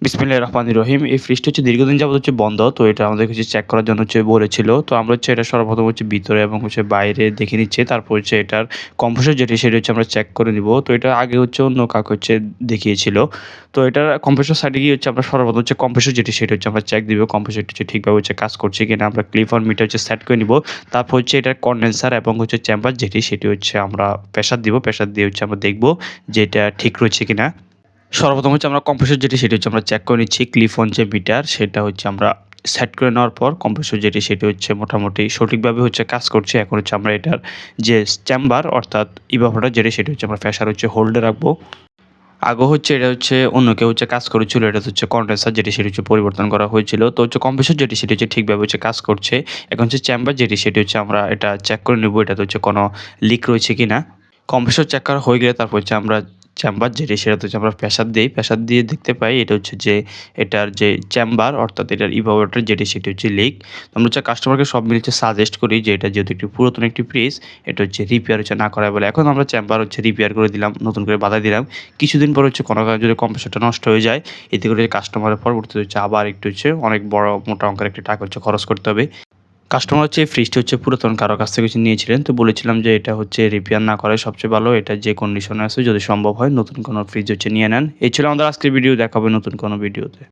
বিসমিল্লাহির রহমানির রহিম। এই ফ্রিজটা হচ্ছে দীর্ঘদিন যাবত বন্ধ। তো এটা আমাদের কাছে চেক করার জন্য বলেছিল। তো আমরা এটা সর্বপ্রথম ভিতরে এবং বাইরে দেখে নিচ্ছি। তারপর এটার কম্প্রেসর যেটি সেটা আমরা চেক করে নিব। তো এটা আগে অন্য কাউকে দেখিয়েছিল। তো এটার কম্প্রেসর সাইডে গিয়ে আমরা সর্বপ্রথম কম্প্রেসর যেটি সেটা আমরা চেক দিব। কম্প্রেসরটি ঠিকভাবে কাজ করছে কিনা আমরা ক্লিপ অন মিটার সেট করে নিব। তারপর এটার কনডেন্সার এবং চেম্বার যেটি সেটি আমরা প্রেসার দিব। প্রেসার দিয়ে আমরা দেখব যে এটা ঠিক রয়েছে কিনা। সর্বপ্রথম আমরা কম্প্রেসর যেটি সেটি আমরা চেক করে নিচ্ছি। ক্লিপ অন যে মিটার সেটা আমরা সেট করে নেওয়ার পর কম্প্রেসর যেটি সেটি মোটামুটি সঠিকভাবে কাজ করছে। এখন আমরা এটার যে চেম্বার অর্থাৎ ইভাপোরেটর যেটি সেটি আমরা প্রেসার হোল্ডে রাখবো। আগে এটা অন্য কেউ কাজ করেছিল। এটা কন্ডেন্সার যেটি সেটি পরিবর্তন করা হয়েছিল। তো কম্প্রেসর যেটি সেটি ঠিকভাবে কাজ করছে। এখন চেম্বার যেটি সেটি আমরা এটা চেক করে নেব এটাতে কোনো লিক রয়েছে কিনা। কম্প্রেসর চেক করা হয়ে গেলে তারপর আমরা চেম্বার যেটি সেটাতে আমরা প্রেসার দিই। প্রেসার দিয়ে দেখতে পাই এটা যে এটার যে চেম্বার অর্থাৎ এটার ইভাপোরেটর যেটি সেটি লিক। আমরা কাস্টমারকে সব মিলে সাজেস্ট করি যে এটা যেহেতু একটি পুরাতন একটি ফ্রিজ, এটা রিপেয়ার না করা বলে। এখন আমরা চেম্বার রিপেয়ার করে দিলাম, নতুন করে বাঁধাই দিলাম। কিছুদিন পর কোনো কারণে যদি কম্প্রেসরটা নষ্ট হয়ে যায়, এতে করে কাস্টমারের পরবর্তীতে আবার একটু অনেক বড় মোটা অঙ্কের একটা টাকা খরচ করতে হবে। কাস্টমার এই ফ্রিজটি পুরাতন কারো কাছ থেকে নিয়েছিলেন। তো বলেছিলাম যে এটা রিপেয়ার না করাই সবচেয়ে ভালো। এটা যে কন্ডিশনে আছে যদি সম্ভব হয় নতুন কোনো ফ্রিজ নিয়ে নেন। এই ছিল আমাদের আজকের ভিডিও। দেখা হবে নতুন কোনো ভিডিওতে।